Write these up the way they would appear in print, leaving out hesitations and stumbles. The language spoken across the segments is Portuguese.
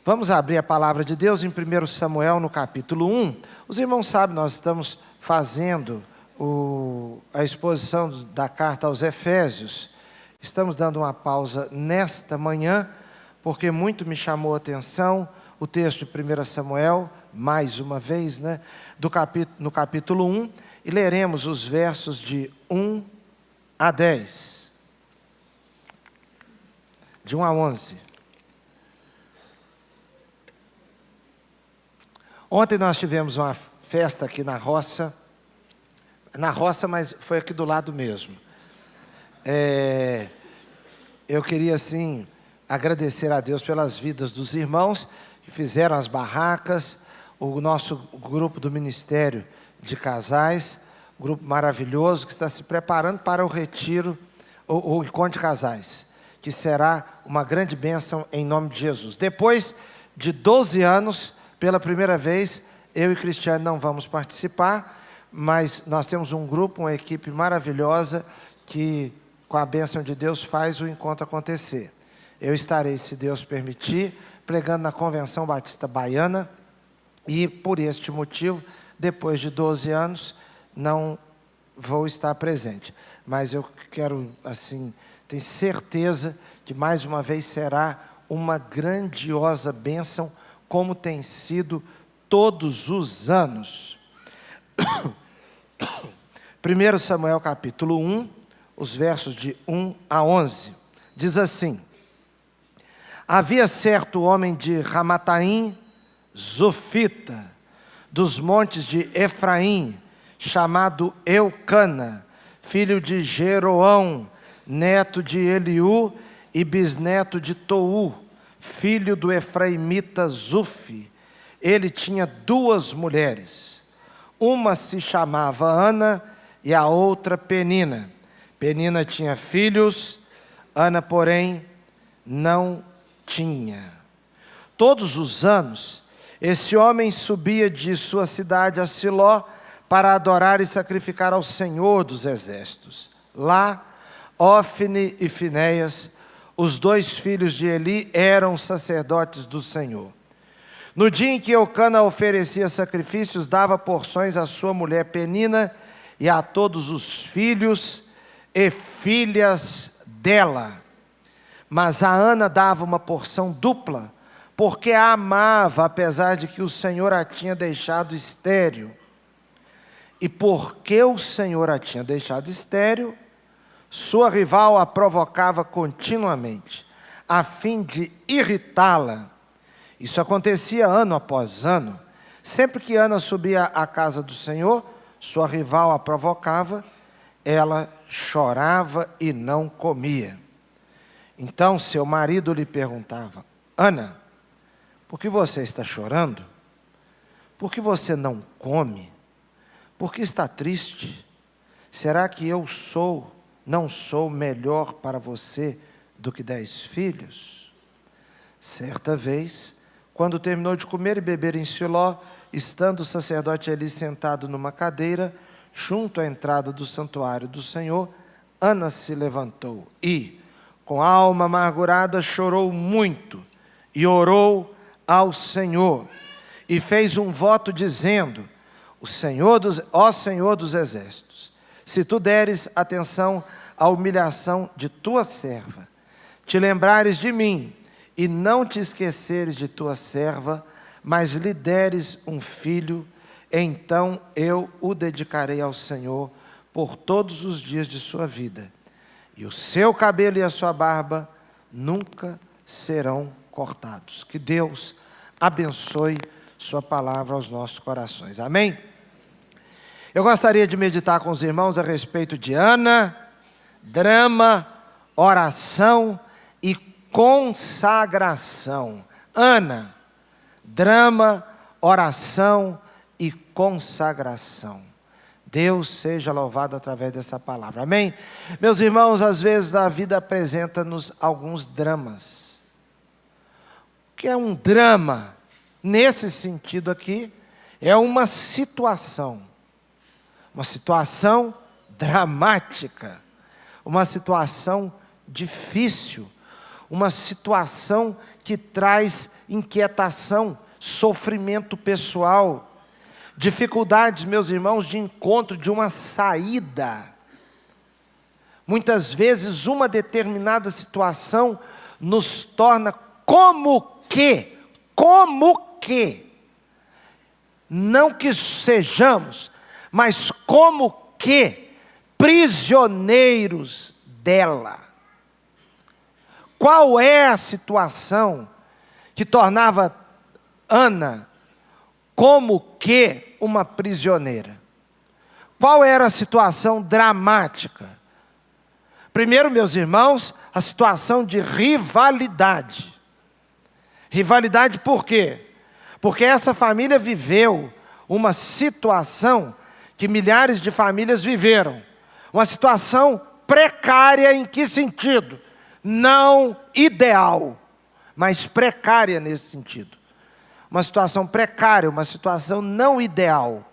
Vamos abrir a palavra de Deus em 1 Samuel, no capítulo 1. Os irmãos sabem, nós estamos fazendo a exposição da carta aos Efésios. Estamos dando uma pausa nesta manhã, porque muito me chamou a atenção o texto de 1 Samuel, mais uma vez, no capítulo 1, e leremos os versos de 1 a 10. De 1 a 11. Ontem nós tivemos uma festa aqui na roça, mas foi aqui do lado mesmo. Eu queria, assim, agradecer a Deus pelas vidas dos irmãos que fizeram as barracas, o nosso grupo do Ministério de Casais, grupo maravilhoso que está se preparando para o retiro, o encontro de casais, que será uma grande bênção em nome de Jesus. Depois de 12 anos, pela primeira vez, eu e Cristiane não vamos participar, mas nós temos um grupo, uma equipe maravilhosa que, com a bênção de Deus, faz o encontro acontecer. Eu estarei, se Deus permitir, pregando na Convenção Batista Baiana e, por este motivo, depois de 12 anos, não vou estar presente. Mas eu quero, assim, tenho certeza que mais uma vez será uma grandiosa bênção, como tem sido todos os anos. 1 Samuel capítulo 1, os versos de 1 a 11, diz assim: Havia certo homem de Ramataim, Zofita, dos montes de Efraim, chamado Eucana, filho de Jeroão, neto de Eliú e bisneto de Tou, filho do efraimita Zufi. Ele tinha 2 mulheres. Uma se chamava Ana e a outra Penina. Penina tinha filhos, Ana, porém, não tinha. Todos os anos, esse homem subia de sua cidade a Siló para adorar e sacrificar ao Senhor dos Exércitos. Lá, Ofne e Finéias, os 2 filhos de Eli, eram sacerdotes do Senhor. No dia em que Eucana oferecia sacrifícios, dava porções à sua mulher Penina e a todos os filhos e filhas dela. Mas a Ana dava uma porção dupla, porque a amava, apesar de que o Senhor a tinha deixado estéril. E porque o Senhor a tinha deixado estéril, sua rival a provocava continuamente, a fim de irritá-la. Isso acontecia ano após ano. Sempre que Ana subia à casa do Senhor, sua rival a provocava, ela chorava e não comia. Então seu marido lhe perguntava: Ana, por que você está chorando? Por que você não come? Por que está triste? Será que eu não sou melhor para você do que 10 filhos? Certa vez, quando terminou de comer e beber em Siló, estando o sacerdote Eli sentado numa cadeira, junto à entrada do santuário do Senhor, Ana se levantou e, com a alma amargurada, chorou muito e orou ao Senhor. E fez um voto dizendo: Ó Senhor dos Exércitos, se tu deres atenção à humilhação de tua serva, te lembrares de mim, e não te esqueceres de tua serva, mas lhe deres um filho, então eu o dedicarei ao Senhor por todos os dias de sua vida, e o seu cabelo e a sua barba nunca serão cortados. Que Deus abençoe sua palavra aos nossos corações. Amém? Eu gostaria de meditar com os irmãos a respeito de Ana, drama, oração e consagração. Ana, drama, oração e consagração. Deus seja louvado através dessa palavra. Amém? Meus irmãos, às vezes a vida apresenta-nos alguns dramas. O que é um drama? Nesse sentido aqui, é uma situação dramática, uma situação difícil, uma situação que traz inquietação, sofrimento pessoal, dificuldades, meus irmãos, de encontro de uma saída. Muitas vezes uma determinada situação nos torna como que, não que sejamos, mas como que prisioneiros dela. Qual é a situação que tornava Ana como que uma prisioneira? Qual era a situação dramática? Primeiro, meus irmãos, a situação de rivalidade. Rivalidade por quê? Porque essa família viveu uma situação que milhares de famílias viveram. Uma situação precária em que sentido? Não ideal, mas precária nesse sentido. Uma situação precária, uma situação não ideal.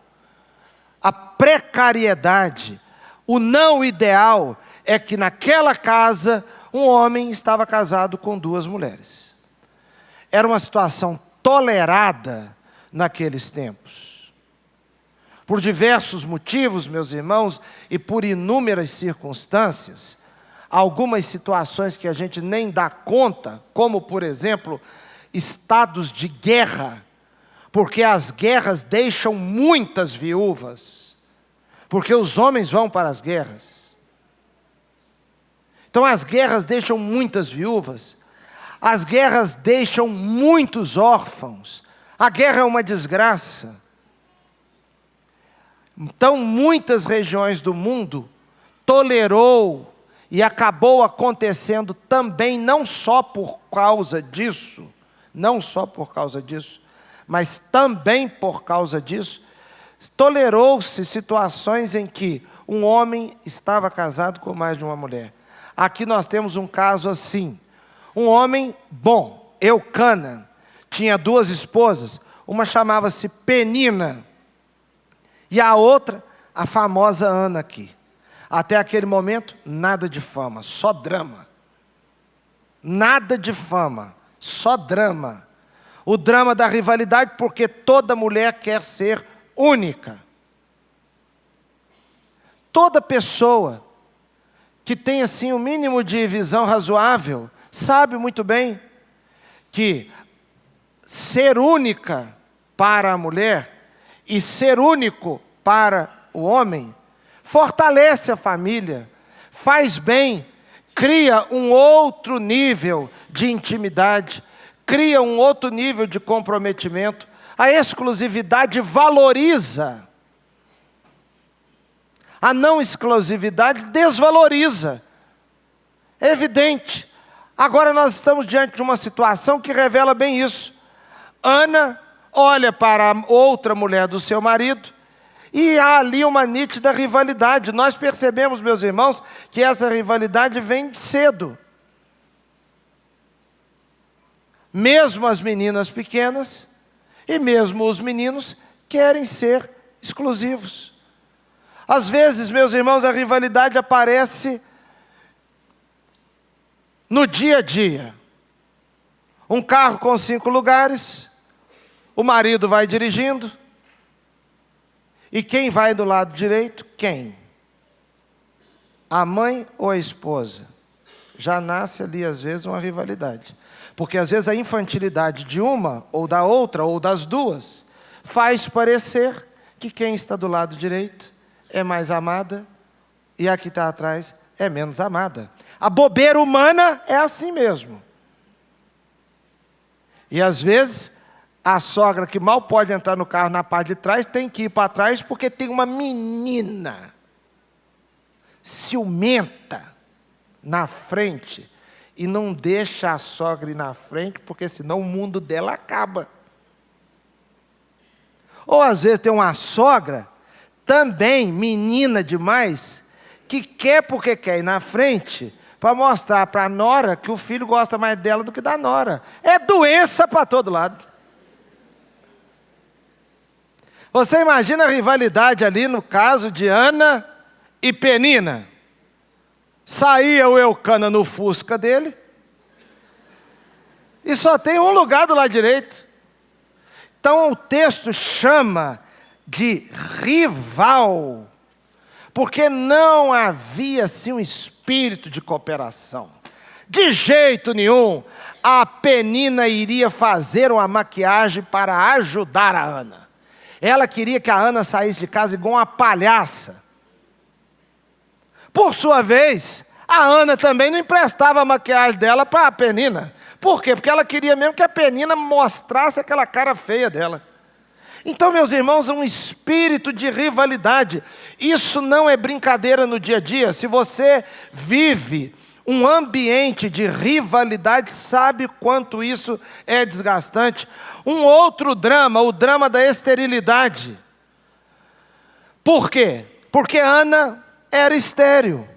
A precariedade, o não ideal, é que naquela casa um homem estava casado com 2 mulheres. Era uma situação tolerada naqueles tempos. Por diversos motivos, meus irmãos, e por inúmeras circunstâncias, algumas situações que a gente nem dá conta, como, por exemplo, estados de guerra, porque as guerras deixam muitas viúvas, porque os homens vão para as guerras. Então as guerras deixam muitas viúvas, as guerras deixam muitos órfãos, a guerra é uma desgraça. Então muitas regiões do mundo tolerou e acabou acontecendo também, não só por causa disso, mas também por causa disso, tolerou-se situações em que um homem estava casado com mais de uma mulher. Aqui nós temos um caso assim. Um homem bom, Eucana, tinha 2 esposas, uma chamava-se Penina, e a outra, a famosa Ana aqui. Até aquele momento, nada de fama, só drama. Nada de fama, só drama. O drama da rivalidade, porque toda mulher quer ser única. Toda pessoa que tem assim o mínimo de visão razoável, sabe muito bem que ser única para a mulher e ser único para o homem fortalece a família, faz bem, cria um outro nível de intimidade, cria um outro nível de comprometimento. A exclusividade valoriza. A não exclusividade desvaloriza. É evidente. Agora nós estamos diante de uma situação que revela bem isso. Ana olha para a outra mulher do seu marido e há ali uma nítida rivalidade. Nós percebemos, meus irmãos, que essa rivalidade vem cedo. Mesmo as meninas pequenas e mesmo os meninos querem ser exclusivos. Às vezes, meus irmãos, a rivalidade aparece no dia a dia. Um carro com 5 lugares, o marido vai dirigindo, e quem vai do lado direito? Quem? A mãe ou a esposa? Já nasce ali, às vezes, uma rivalidade. Porque, às vezes, a infantilidade de uma, ou da outra, ou das duas, faz parecer que quem está do lado direito é mais amada, e a que está atrás é menos amada. A bobeira humana é assim mesmo. E, às vezes, a sogra que mal pode entrar no carro na parte de trás, tem que ir para trás porque tem uma menina ciumenta na frente e não deixa a sogra ir na frente, porque senão o mundo dela acaba. Ou às vezes tem uma sogra, também menina demais, que quer porque quer ir na frente, para mostrar para a nora que o filho gosta mais dela do que da nora. É doença para todo lado. Você imagina a rivalidade ali no caso de Ana e Penina. Saía o Eucana no Fusca dele, E só tem um lugar do lado direito. Então o texto chama de rival, porque não havia assim um espírito de cooperação. De jeito nenhum, a Penina iria fazer uma maquiagem para ajudar a Ana. Ela queria que a Ana saísse de casa igual uma palhaça. Por sua vez, a Ana também não emprestava a maquiagem dela para a Penina. Por quê? Porque ela queria mesmo que a Penina mostrasse aquela cara feia dela. Então, meus irmãos, um espírito de rivalidade. Isso não é brincadeira no dia a dia. Se você vive um ambiente de rivalidade, sabe quanto isso é desgastante. Um outro drama, o drama da esterilidade. Por quê? Porque Ana era estéril.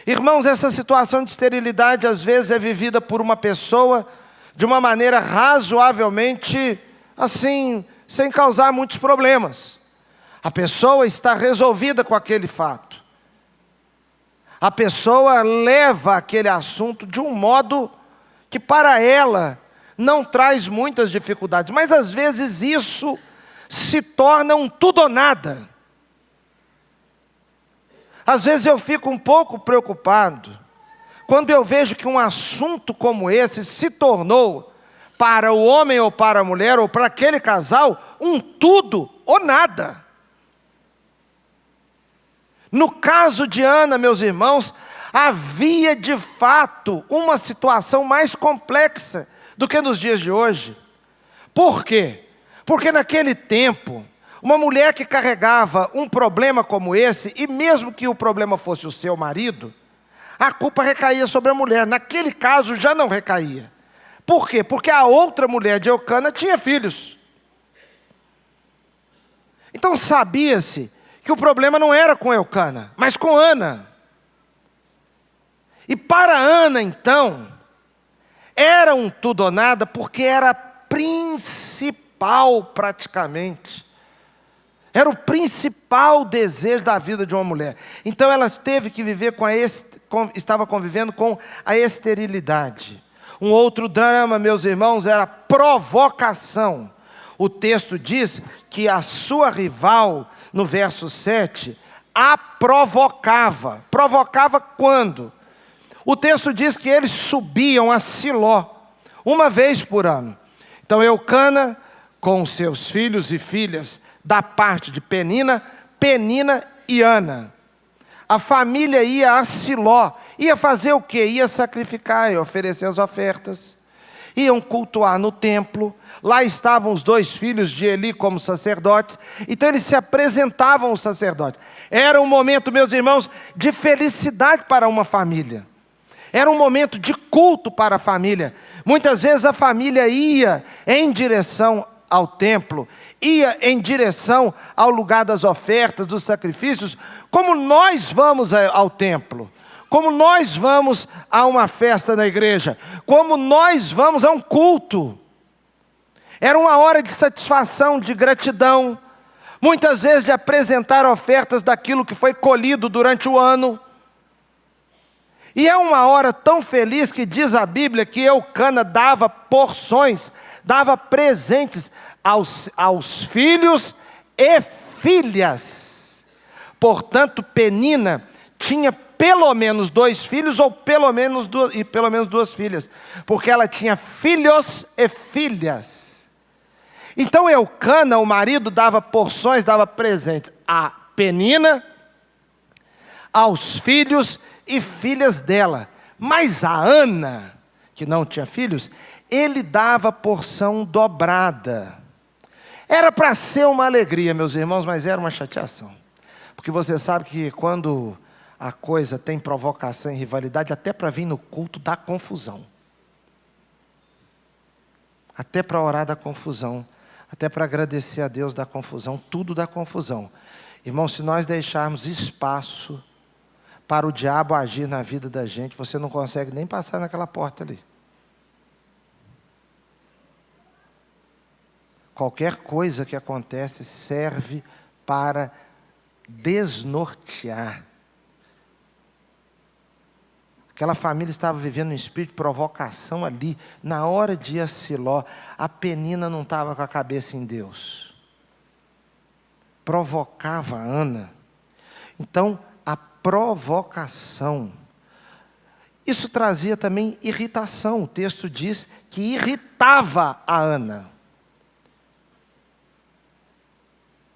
Irmãos, essa situação de esterilidade às vezes é vivida por uma pessoa de uma maneira razoavelmente assim, sem causar muitos problemas. A pessoa está resolvida com aquele fato. A pessoa leva aquele assunto de um modo que para ela não traz muitas dificuldades. Mas às vezes isso se torna um tudo ou nada. Às vezes eu fico um pouco preocupado quando eu vejo que um assunto como esse se tornou, para o homem ou para a mulher, ou para aquele casal, um tudo ou nada. No caso de Ana, meus irmãos, havia de fato uma situação mais complexa do que nos dias de hoje. Por quê? Porque naquele tempo, uma mulher que carregava um problema como esse, e mesmo que o problema fosse o seu marido, a culpa recaía sobre a mulher. Naquele caso já não recaía. Por quê? Porque a outra mulher de Eucana tinha filhos. Então sabia-se que o problema não era com Eucana, mas com Ana. E para Ana, então, era um tudo ou nada, porque era principal praticamente. Era o principal desejo da vida de uma mulher. Então ela teve que viver estava convivendo com a esterilidade. Um outro drama, meus irmãos, era a provocação. O texto diz que a sua rival, no verso 7, a provocava. Provocava quando? O texto diz que eles subiam a Siló, uma vez por ano. Então Eucana, com seus filhos e filhas, da parte de Penina, Penina e Ana. A família ia a Siló. Ia fazer o quê? Ia sacrificar, ia oferecer as ofertas. Iam cultuar no templo. Lá estavam os 2 filhos de Eli como sacerdotes. Então eles se apresentavam aos sacerdotes. Era um momento, meus irmãos, de felicidade para uma família. Era um momento de culto para a família. Muitas vezes a família ia em direção ao templo, ia em direção ao lugar das ofertas, dos sacrifícios, como nós vamos ao templo, como nós vamos a uma festa na igreja, como nós vamos a um culto. Era uma hora de satisfação, de gratidão, muitas vezes de apresentar ofertas daquilo que foi colhido durante o ano. E é uma hora tão feliz que diz a Bíblia que Eucana dava porções, dava presentes aos filhos e filhas. Portanto, Penina tinha pelo menos 2 filhos ou pelo menos 2 filhas, porque ela tinha filhos e filhas. Então Eucana, o marido, dava porções, dava presentes a Penina, aos filhos e filhas dela. Mas a Ana, que não tinha filhos, ele dava porção dobrada. Era para ser uma alegria, meus irmãos, mas era uma chateação. Porque você sabe que quando a coisa tem provocação e rivalidade, até para vir no culto dá confusão. Até para orar dá confusão. Até para agradecer a Deus dá confusão. Tudo dá confusão. Irmão, se nós deixarmos espaço para o diabo agir na vida da gente, você não consegue nem passar naquela porta ali. Qualquer coisa que acontece serve para desnortear. Aquela família estava vivendo um espírito de provocação ali. Na hora de ir a Siló, a Penina não estava com a cabeça em Deus. Provocava a Ana. Então, a provocação. Isso trazia também irritação. O texto diz que irritava a Ana.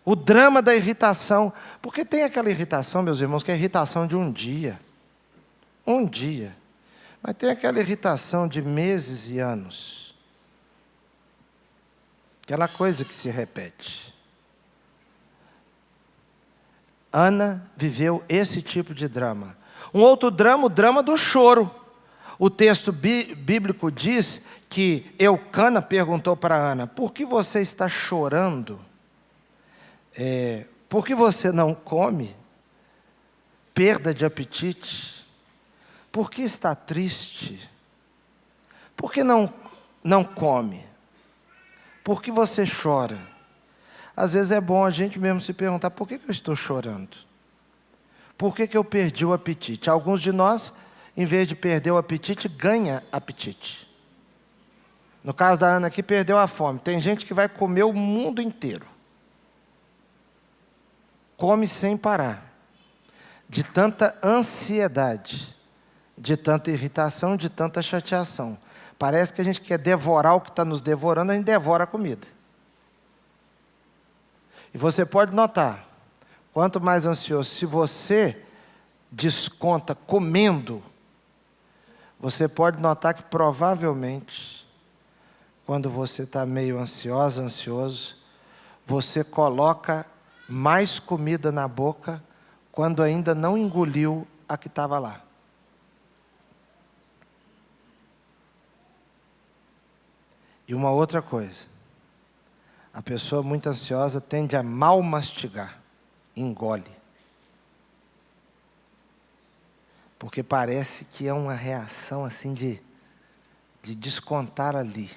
O drama da irritação. Porque tem aquela irritação, meus irmãos, que é a irritação de um dia. Um dia. Mas tem aquela irritação de meses e anos. Aquela coisa que se repete. Ana viveu esse tipo de drama. Um outro drama, o drama do choro. O texto bíblico diz que Eucana perguntou para Ana: por que você está chorando? Por que você não come? Perda de apetite. Por que está triste? Por que não come? Por que você chora? Às vezes é bom a gente mesmo se perguntar: por que eu estou chorando? Por que eu perdi o apetite? Alguns de nós, em vez de perder o apetite, ganha apetite. No caso da Ana aqui, perdeu a fome. Tem gente que vai comer o mundo inteiro. Come sem parar. De tanta ansiedade, de tanta irritação, de tanta chateação. Parece que a gente quer devorar o que está nos devorando, a gente devora a comida. E você pode notar, quanto mais ansioso, se você desconta comendo, você pode notar que provavelmente, quando você está meio ansioso, você coloca mais comida na boca quando ainda não engoliu a que estava lá. E uma outra coisa, a pessoa muito ansiosa tende a mal mastigar, engole. Porque parece que é uma reação assim de descontar ali.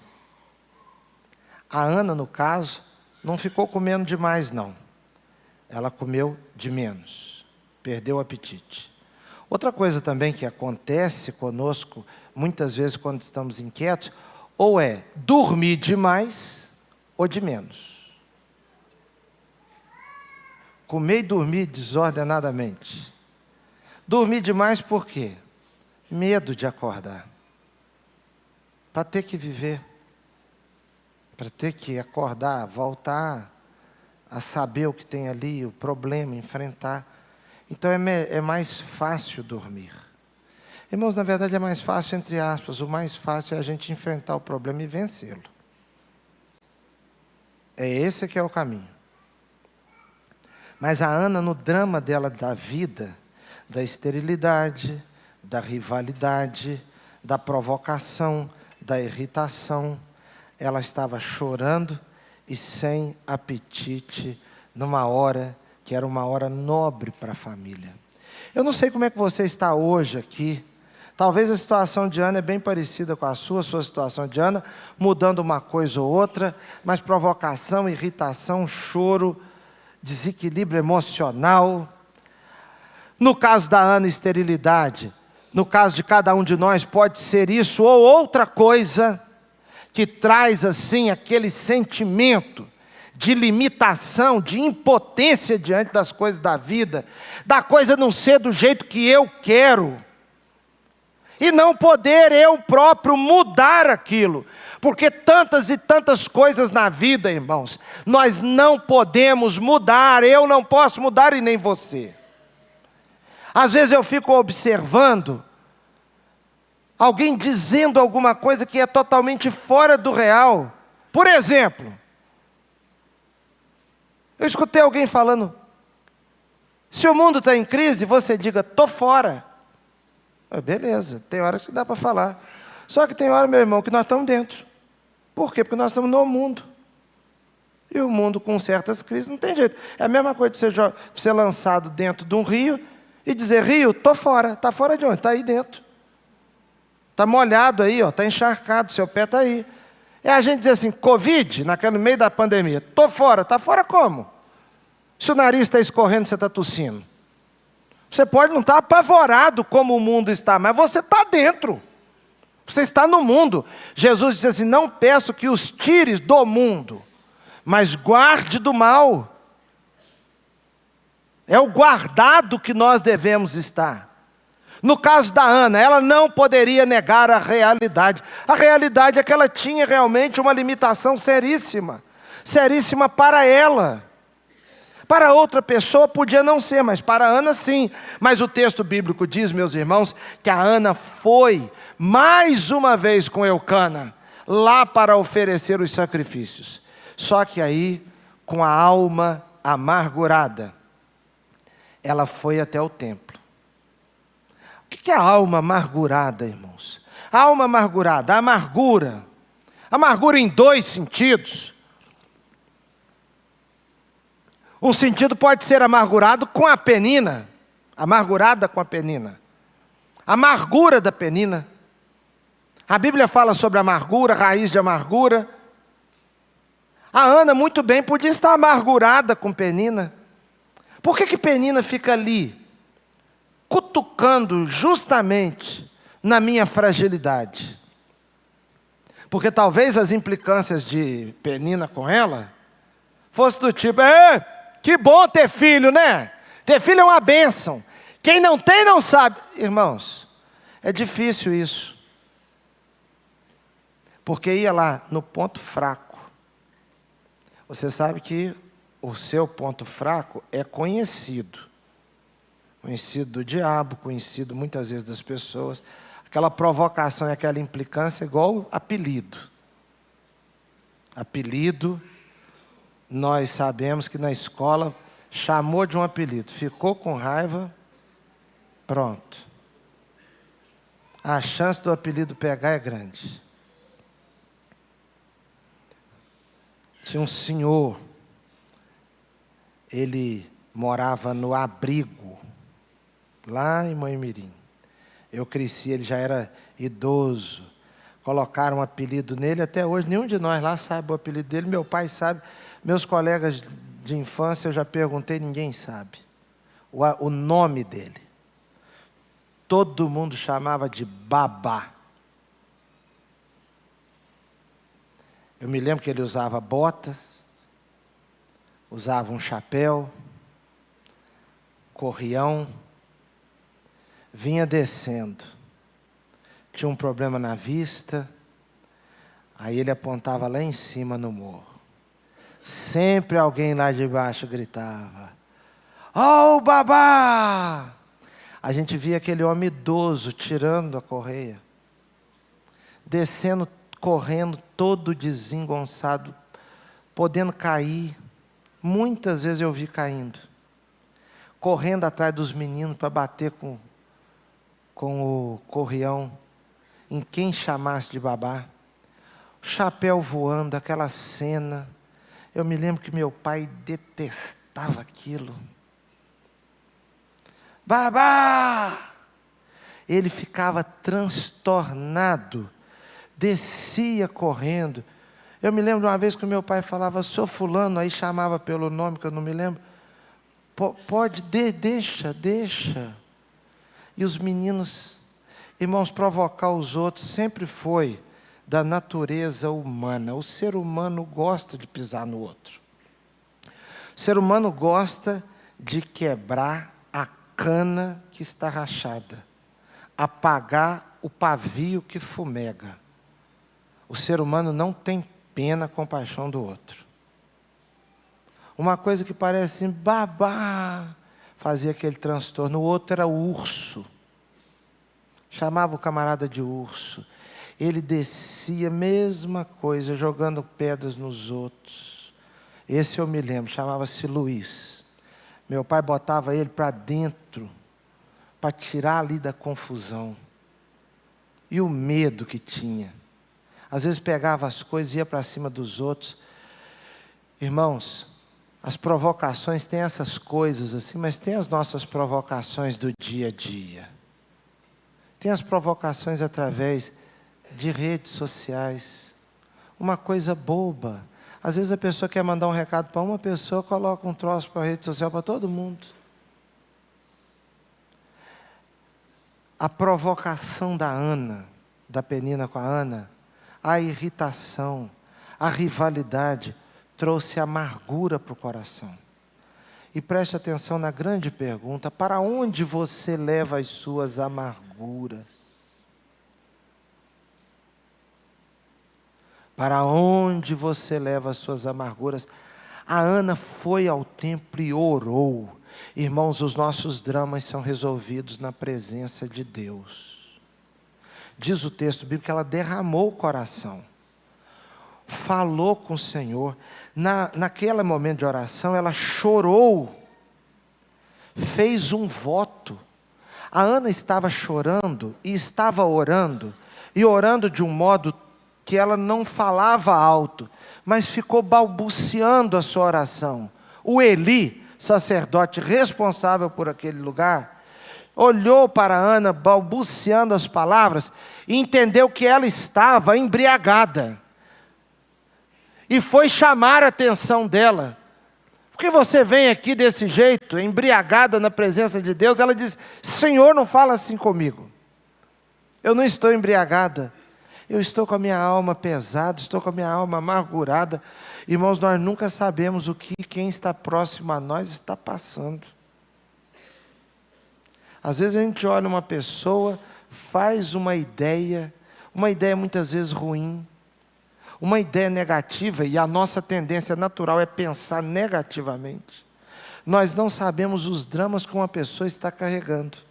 A Ana, no caso, não ficou comendo demais, não. Ela comeu de menos, perdeu o apetite. Outra coisa também que acontece conosco, muitas vezes quando estamos inquietos, ou é dormir demais ou de menos. Comer e dormir desordenadamente. Dormir demais por quê? Medo de acordar. Para ter que viver. Para ter que acordar, voltar a saber o que tem ali, o problema, enfrentar. Então é mais fácil dormir. Irmãos, na verdade é mais fácil, entre aspas, o mais fácil é a gente enfrentar o problema e vencê-lo. É esse que é o caminho. Mas a Ana, no drama dela da vida, da esterilidade, da rivalidade, da provocação, da irritação, ela estava chorando e sem apetite, numa hora que era uma hora nobre para a família. Eu não sei como é que você está hoje aqui. Talvez a situação de Ana é bem parecida com a sua situação de Ana, mudando uma coisa ou outra, mas provocação, irritação, choro, desequilíbrio emocional. No caso da Ana, esterilidade. No caso de cada um de nós, pode ser isso ou outra coisa que traz assim aquele sentimento de limitação, de impotência diante das coisas da vida, da coisa não ser do jeito que eu quero, e não poder eu próprio mudar aquilo, porque tantas e tantas coisas na vida, irmãos, nós não podemos mudar, eu não posso mudar e nem você. Às vezes eu fico observando alguém dizendo alguma coisa que é totalmente fora do real. Por exemplo, eu escutei alguém falando: se o mundo está em crise, você diga, estou fora. Beleza, tem hora que dá para falar. Só que tem hora, meu irmão, que nós estamos dentro. Por quê? Porque nós estamos no mundo. E o mundo com certas crises não tem jeito. É a mesma coisa de você ser lançado dentro de um rio e dizer, rio, estou fora. Está fora de onde? Está aí dentro. Está molhado aí, está encharcado, seu pé está aí. É a gente dizer assim, Covid, naquele meio da pandemia, estou fora. Está fora como? Se o nariz está escorrendo, você está tossindo. Você pode não estar apavorado como o mundo está, mas você está dentro. Você está no mundo. Jesus disse assim: não peço que os tires do mundo, mas guarde do mal. É o guardado que nós devemos estar. No caso da Ana, ela não poderia negar a realidade. A realidade é que ela tinha realmente uma limitação seríssima. Seríssima para ela. Para outra pessoa podia não ser, mas para Ana sim. Mas o texto bíblico diz, meus irmãos, que a Ana foi mais uma vez com Eucana, lá para oferecer os sacrifícios. Só que aí, com a alma amargurada, ela foi até o templo. O que é a alma amargurada, irmãos? A alma amargurada, a amargura. Amargura em dois sentidos. Um sentido pode ser amargurado com a penina, amargurada com a penina. A amargura da penina. A Bíblia fala sobre amargura, raiz de amargura. A Ana muito bem podia estar amargurada com penina. Por que penina fica ali, cutucando justamente na minha fragilidade? Porque talvez as implicâncias de penina com ela fosse do tipo: que bom ter filho, né? Ter filho é uma bênção. Quem não tem não sabe. Irmãos, é difícil isso. Porque ia lá no ponto fraco. Você sabe que o seu ponto fraco é conhecido. Conhecido do diabo, conhecido muitas vezes das pessoas. Aquela provocação e aquela implicância é igual apelido. Apelido, nós sabemos que na escola chamou de um apelido, ficou com raiva, pronto. A chance do apelido pegar é grande. Tinha um senhor, ele morava no Abrigo, lá em Moimirim. Eu cresci, ele já era idoso. Colocaram um apelido nele, até hoje nenhum de nós lá sabe o apelido dele. Meu pai sabe, meus colegas de infância eu já perguntei, ninguém sabe o nome dele. Todo mundo chamava de Babá. Eu me lembro que ele usava bota, usava um chapéu, corrião, vinha descendo. Tinha um problema na vista, aí ele apontava lá em cima no morro. Sempre alguém lá de baixo gritava: "Oh, Babá!" A gente via aquele homem idoso tirando a correia, descendo, correndo, todo desengonçado, podendo cair. Muitas vezes eu vi caindo, correndo atrás dos meninos para bater com o corrião em quem chamasse de babá. O chapéu voando, aquela cena. Eu me lembro que meu pai detestava aquilo. Babá! Ele ficava transtornado, descia correndo. Eu me lembro de uma vez que o meu pai falava: "Sou fulano", aí chamava pelo nome que eu não me lembro. Pode, deixa. E os meninos, irmãos, provocar os outros sempre foi da natureza humana. O ser humano gosta de pisar no outro. O ser humano gosta de quebrar a cana que está rachada, apagar o pavio que fumega. O ser humano não tem pena, compaixão do outro. Uma coisa que parece assim, babá, fazia aquele transtorno. O outro era o urso. Chamava o camarada de urso. Ele descia, mesma coisa, jogando pedras nos outros. Esse eu me lembro, chamava-se Luiz. Meu pai botava ele para dentro, para tirar ali da confusão. E o medo que tinha. Às vezes pegava as coisas e ia para cima dos outros. Irmãos, as provocações têm essas coisas assim, mas tem as nossas provocações do dia a dia. Tem as provocações através de redes sociais. Uma coisa boba. Às vezes a pessoa quer mandar um recado para uma pessoa, coloca um troço para a rede social para todo mundo. a provocação da Ana, da Penina com a Ana, a irritação, a rivalidade, trouxe amargura para o coração. E preste atenção na grande pergunta: para onde você leva as suas amarguras? Para onde você leva as suas amarguras? A Ana foi ao templo e orou. Irmãos, os nossos dramas são resolvidos na presença de Deus. Diz o texto bíblico que ela derramou o coração, falou com o Senhor. Naquele momento de oração, ela chorou, fez um voto. A Ana estava chorando e estava orando, e orando de um modo que ela não falava alto, mas ficou balbuciando a sua oração. O Eli, sacerdote responsável por aquele lugar, olhou para Ana balbuciando as palavras e entendeu que ela estava embriagada. E foi chamar a atenção dela. Por que você vem aqui desse jeito, embriagada na presença de Deus? Ela diz: Senhor, não fala assim comigo. Eu não estou embriagada. Eu estou com a minha alma pesada, estou com a minha alma amargurada. Irmãos, nós nunca sabemos o que quem está próximo a nós está passando. Às vezes a gente olha uma pessoa, faz uma ideia muitas vezes ruim, uma ideia negativa, e a nossa tendência natural é pensar negativamente. Nós não sabemos os dramas que uma pessoa está carregando.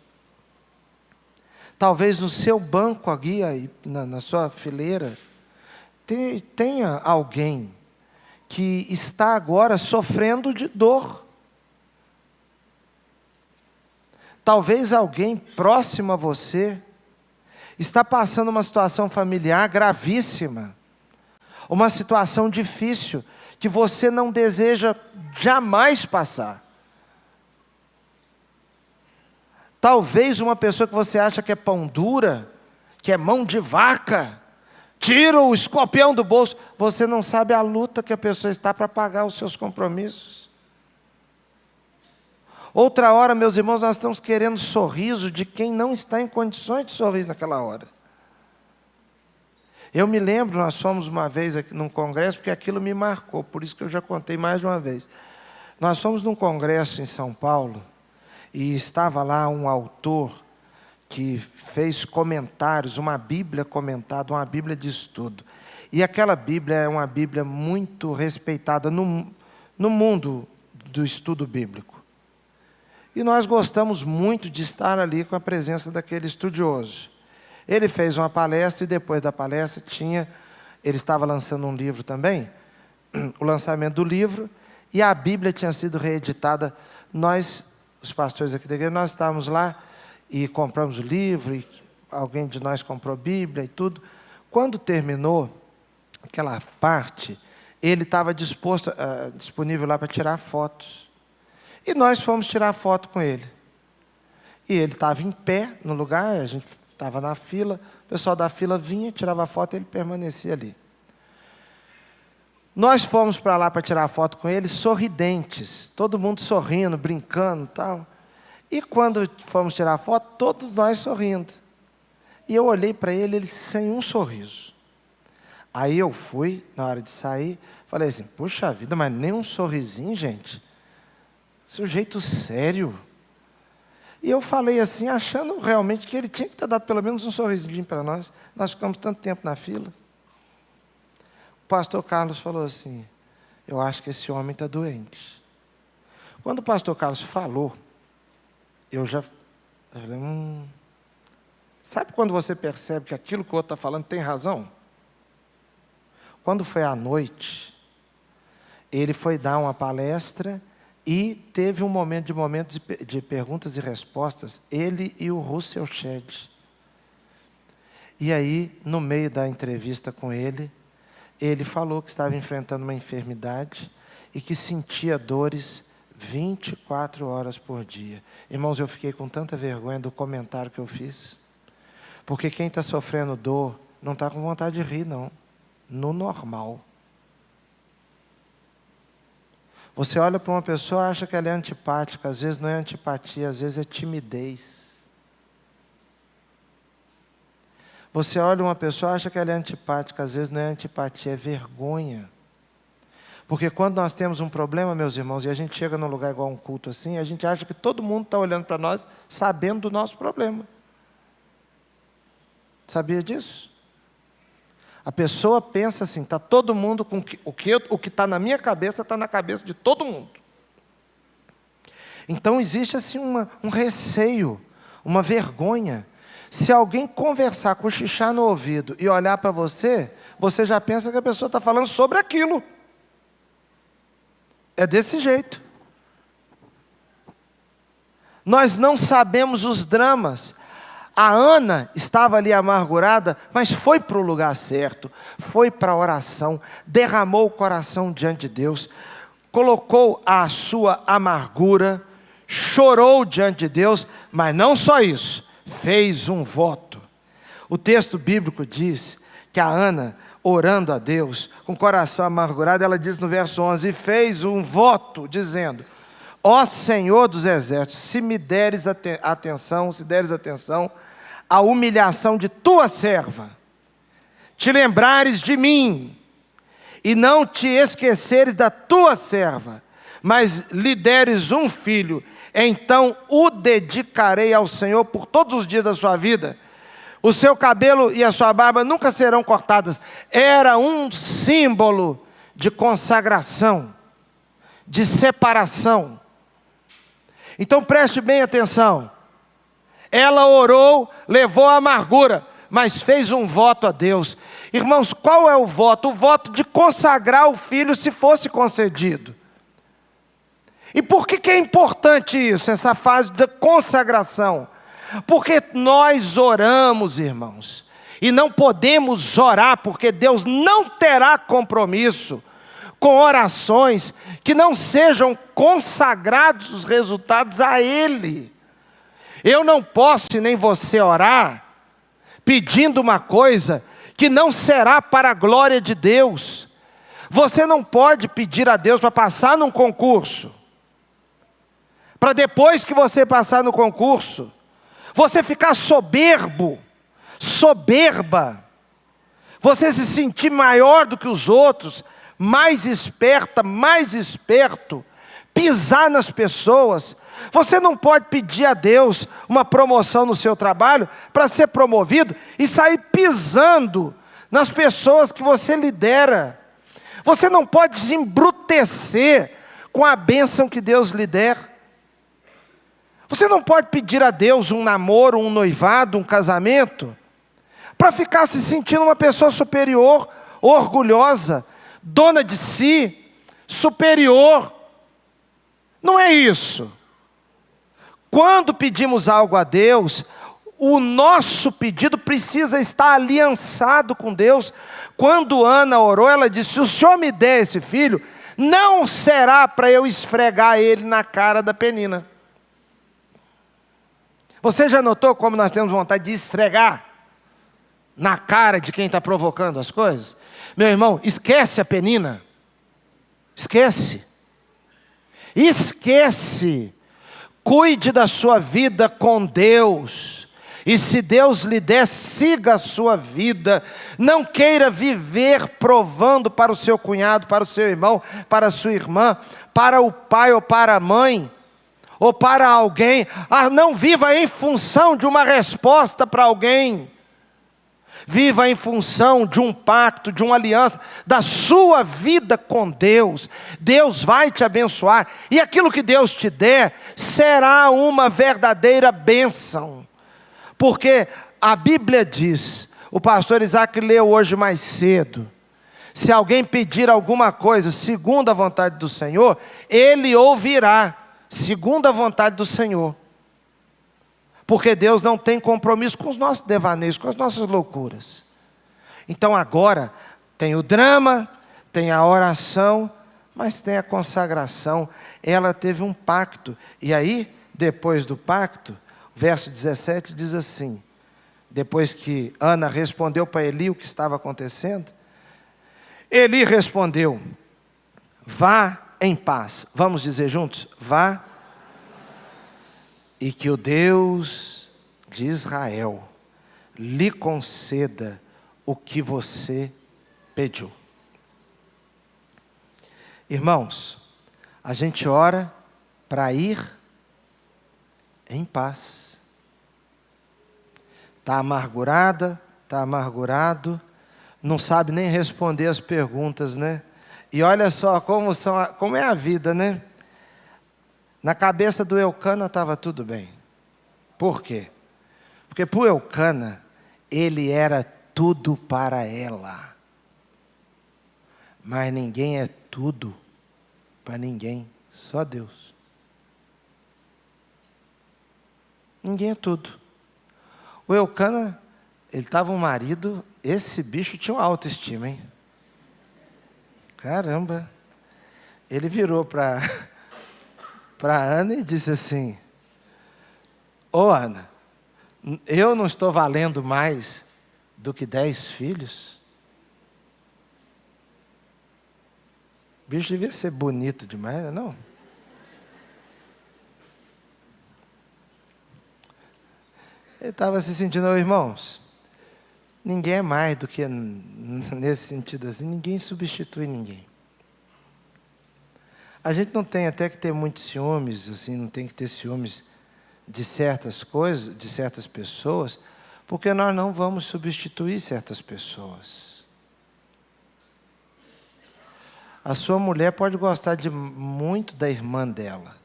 Talvez no seu banco aqui, na sua fileira, tenha alguém que está agora sofrendo de dor. Talvez alguém próximo a você está passando uma situação familiar gravíssima, uma situação difícil, que você não deseja jamais passar. Talvez uma pessoa que você acha que é pão dura, que é mão de vaca, tira o escorpião do bolso, você não sabe a luta que a pessoa está para pagar os seus compromissos. Outra hora, meus irmãos, nós estamos querendo sorriso de quem não está em condições de sorrir naquela hora. Eu me lembro, nós fomos uma vez aqui num congresso, porque aquilo me marcou, por isso que eu já contei mais de uma vez. Nós fomos num congresso em São Paulo, e estava lá um autor que fez comentários, uma Bíblia comentada, uma Bíblia de estudo. E aquela Bíblia é uma Bíblia muito respeitada no mundo do estudo bíblico. E nós gostamos muito de estar ali com a presença daquele estudioso. Ele fez uma palestra e depois da palestra ele estava lançando um livro também, o lançamento do livro, e a Bíblia tinha sido reeditada. Os pastores aqui da igreja, nós estávamos lá e compramos o livro, e alguém de nós comprou Bíblia e tudo. Quando terminou aquela parte, ele estava disponível lá para tirar fotos. E nós fomos tirar foto com ele. E ele estava em pé no lugar, a gente estava na fila, o pessoal da fila vinha, tirava foto e ele permanecia ali. Nós fomos para lá para tirar foto com ele, sorridentes, todo mundo sorrindo, brincando e tal. E quando fomos tirar foto, todos nós sorrindo. E eu olhei para ele sem um sorriso. Aí eu fui, na hora de sair, falei assim: puxa vida, mas nem um sorrisinho, gente? Sujeito sério. E eu falei assim, achando realmente que ele tinha que ter dado pelo menos um sorrisinho para nós. Nós ficamos tanto tempo na fila. O pastor Carlos falou assim: eu acho que esse homem está doente. Quando o pastor Carlos falou, eu falei, Sabe quando você percebe que aquilo que o outro está falando tem razão? Quando foi à noite, ele foi dar uma palestra e teve um momento de perguntas e respostas, ele e o Russell Shedd. E aí, no meio da entrevista com ele falou que estava enfrentando uma enfermidade e que sentia dores 24 horas por dia. Irmãos, eu fiquei com tanta vergonha do comentário que eu fiz. Porque quem está sofrendo dor não está com vontade de rir, não. No normal. Você olha para uma pessoa e acha que ela é antipática. Às vezes não é antipatia, às vezes é timidez. Você olha uma pessoa, acha que ela é antipática, às vezes não é antipatia, é vergonha. Porque quando nós temos um problema, meus irmãos, e a gente chega num lugar igual um culto assim, a gente acha que todo mundo está olhando para nós, sabendo do nosso problema. Sabia disso? A pessoa pensa assim, está todo mundo com o que está na minha cabeça, está na cabeça de todo mundo. Então existe assim um receio, uma vergonha. Se alguém conversar, cochichar no ouvido e olhar para você, você já pensa que a pessoa está falando sobre aquilo. É desse jeito. Nós não sabemos os dramas. A Ana estava ali amargurada, mas foi para o lugar certo, foi para a oração, derramou o coração diante de Deus, colocou a sua amargura, chorou diante de Deus, mas não só isso, fez um voto. O texto bíblico diz que a Ana, orando a Deus, com o coração amargurado, ela diz no verso 11, fez um voto, dizendo, ó Senhor dos exércitos, se me deres atenção, à humilhação de tua serva, te lembrares de mim, e não te esqueceres da tua serva, mas lhe deres um filho, então o dedicarei ao Senhor por todos os dias da sua vida. O seu cabelo e a sua barba nunca serão cortadas. Era um símbolo de consagração, de separação. Então preste bem atenção. Ela orou, levou a amargura, mas fez um voto a Deus. Irmãos, qual é o voto? O voto de consagrar o filho se fosse concedido. E por que é importante isso, essa fase da consagração? Porque nós oramos, irmãos, e não podemos orar, porque Deus não terá compromisso com orações que não sejam consagrados os resultados a Ele. Eu não posso e nem você orar pedindo uma coisa que não será para a glória de Deus. Você não pode pedir a Deus para passar num concurso, para depois que você passar no concurso, você ficar soberbo, soberba, você se sentir maior do que os outros, mais esperta, mais esperto, pisar nas pessoas. Você não pode pedir a Deus uma promoção no seu trabalho para ser promovido e sair pisando nas pessoas que você lidera. Você não pode se embrutecer com a bênção que Deus lhe der. Você não pode pedir a Deus um namoro, um noivado, um casamento, para ficar se sentindo uma pessoa superior, orgulhosa, dona de si, superior. Não é isso. Quando pedimos algo a Deus, o nosso pedido precisa estar aliançado com Deus. Quando Ana orou, ela disse, se o Senhor me der esse filho, não será para eu esfregar ele na cara da Penina. Você já notou como nós temos vontade de esfregar na cara de quem está provocando as coisas? Meu irmão, esquece a Penina. Esquece. Esquece. Cuide da sua vida com Deus. E se Deus lhe der, siga a sua vida. Não queira viver provando para o seu cunhado, para o seu irmão, para a sua irmã, para o pai ou para a mãe, ou para alguém. Não viva em função de uma resposta para alguém. Viva em função de um pacto, de uma aliança, da sua vida com Deus. Deus vai te abençoar. E aquilo que Deus te der, será uma verdadeira bênção. Porque a Bíblia diz, o pastor Isaac leu hoje mais cedo, se alguém pedir alguma coisa segundo a vontade do Senhor, Ele ouvirá. Segundo a vontade do Senhor. Porque Deus não tem compromisso com os nossos devaneios, com as nossas loucuras. Então agora, tem o drama, tem a oração, mas tem a consagração. Ela teve um pacto. E aí, depois do pacto, verso 17 diz assim, depois que Ana respondeu para Eli o que estava acontecendo, Eli respondeu, vá em paz. Vamos dizer juntos? Vá. E que o Deus de Israel lhe conceda o que você pediu. Irmãos, a gente ora para ir em paz. Está amargurada, está amargurado, não sabe nem responder as perguntas, né? E olha só como é a vida, né? Na cabeça do Eucana estava tudo bem. Por quê? Porque para o Eucana, ele era tudo para ela. Mas ninguém é tudo para ninguém, só Deus. Ninguém é tudo. O Eucana, ele estava um marido, esse bicho tinha uma autoestima, hein? Caramba. Ele virou para Ana e disse assim: ô Ana, eu não estou valendo mais do que 10 filhos? O bicho devia ser bonito demais, não? Ele estava se sentindo, irmãos, ninguém é mais do que, nesse sentido assim, ninguém substitui ninguém. A gente não tem até que ter muitos ciúmes, assim, não tem que ter ciúmes de certas coisas, de certas pessoas, porque nós não vamos substituir certas pessoas. A sua mulher pode gostar muito da irmã dela.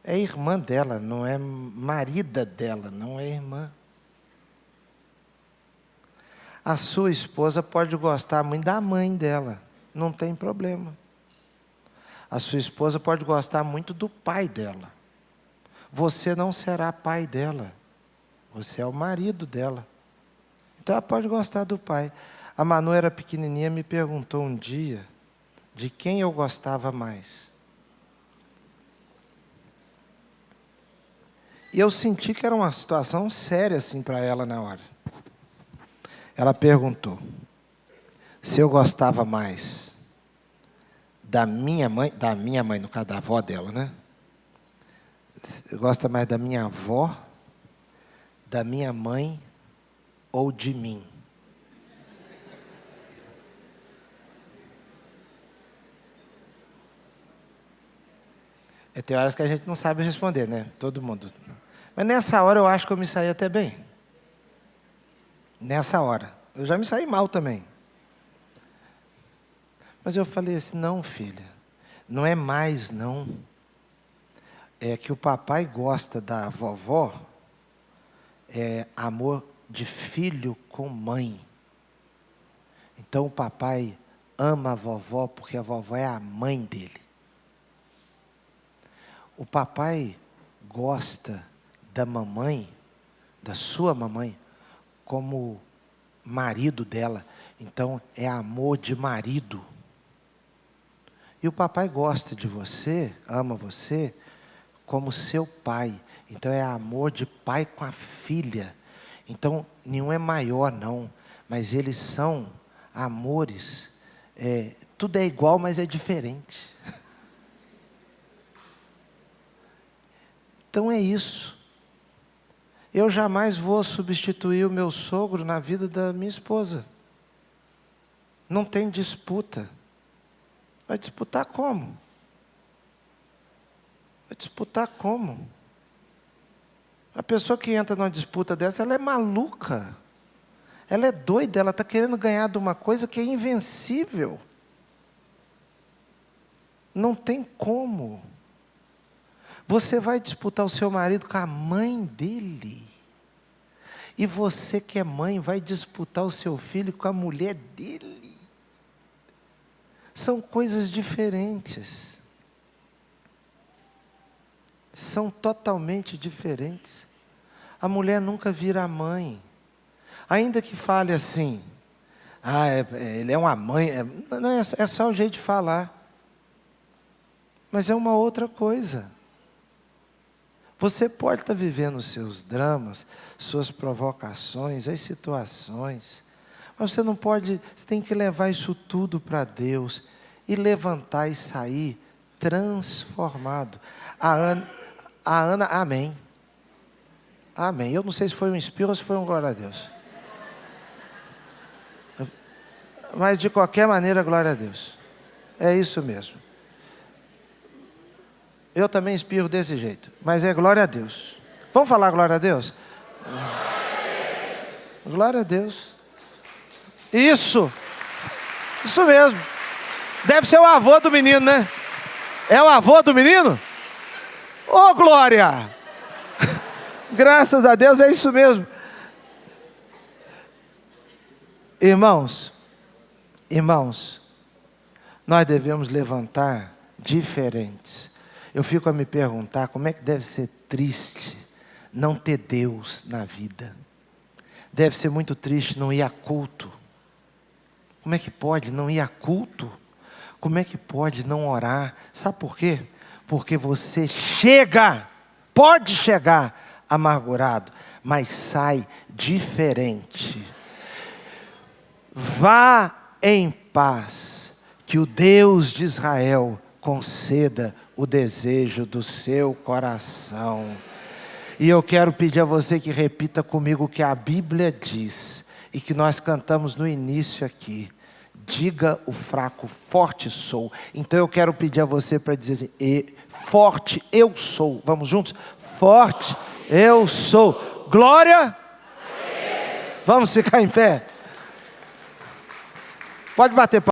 É irmã dela, não é marida dela, não é irmã. A sua esposa pode gostar muito da mãe dela, não tem problema. A sua esposa pode gostar muito do pai dela. Você não será pai dela, você é o marido dela. Então ela pode gostar do pai. A Manu era pequenininha, me perguntou um dia de quem eu gostava mais. E eu senti que era uma situação séria assim para ela na hora. Ela perguntou se eu gostava mais da minha mãe, no caso da avó dela, né? Você gosta mais da minha avó, da minha mãe ou de mim? Tem horas que a gente não sabe responder, né? Todo mundo. Mas nessa hora eu acho que eu me saí até bem. Nessa hora. Eu já me saí mal também. Mas eu falei assim, não, filha, não é mais não. É que o papai gosta da vovó, é amor de filho com mãe. Então o papai ama a vovó porque a vovó é a mãe dele. O papai gosta da mamãe, da sua mamãe, como marido dela. Então é amor de marido. E o papai gosta de você, ama você, como seu pai. Então é amor de pai com a filha. Então nenhum é maior não, mas eles são amores. Tudo é igual, mas é diferente. Então é isso. Eu jamais vou substituir o meu sogro na vida da minha esposa. Não tem disputa. Vai disputar como? Vai disputar como? A pessoa que entra numa disputa dessa, ela é maluca. Ela é doida, ela está querendo ganhar de uma coisa que é invencível. Não tem como. Você vai disputar o seu marido com a mãe dele. E você que é mãe vai disputar o seu filho com a mulher dele. São coisas diferentes. São totalmente diferentes. A mulher nunca vira mãe. Ainda que fale assim, ele é uma mãe, não, é só o jeito de falar. Mas é uma outra coisa. Você pode estar vivendo os seus dramas, suas provocações, as situações. Mas você não pode, você tem que levar isso tudo para Deus. E levantar e sair transformado. A Ana, amém. Amém. Eu não sei se foi um espirro ou se foi um glória a Deus. Mas de qualquer maneira, glória a Deus. É isso mesmo. Eu também espirro desse jeito. Mas é glória a Deus. Vamos falar glória a Deus? Glória a Deus. Isso. Isso mesmo. Deve ser o avô do menino, né? É o avô do menino? Ô, glória! Graças a Deus, é isso mesmo. Irmãos, nós devemos levantar diferentes. Eu fico a me perguntar como é que deve ser triste não ter Deus na vida. Deve ser muito triste não ir a culto. Como é que pode não ir a culto? Como é que pode não orar? Sabe por quê? Porque você pode chegar amargurado, mas sai diferente. Vá em paz, que o Deus de Israel conceda o desejo do seu coração. E eu quero pedir a você que repita comigo o que a Bíblia diz, e que nós cantamos no início aqui. Diga o fraco, forte sou. Então eu quero pedir a você para dizer assim, forte eu sou. Vamos juntos? Forte eu sou. Glória. Vamos ficar em pé. Pode bater palma.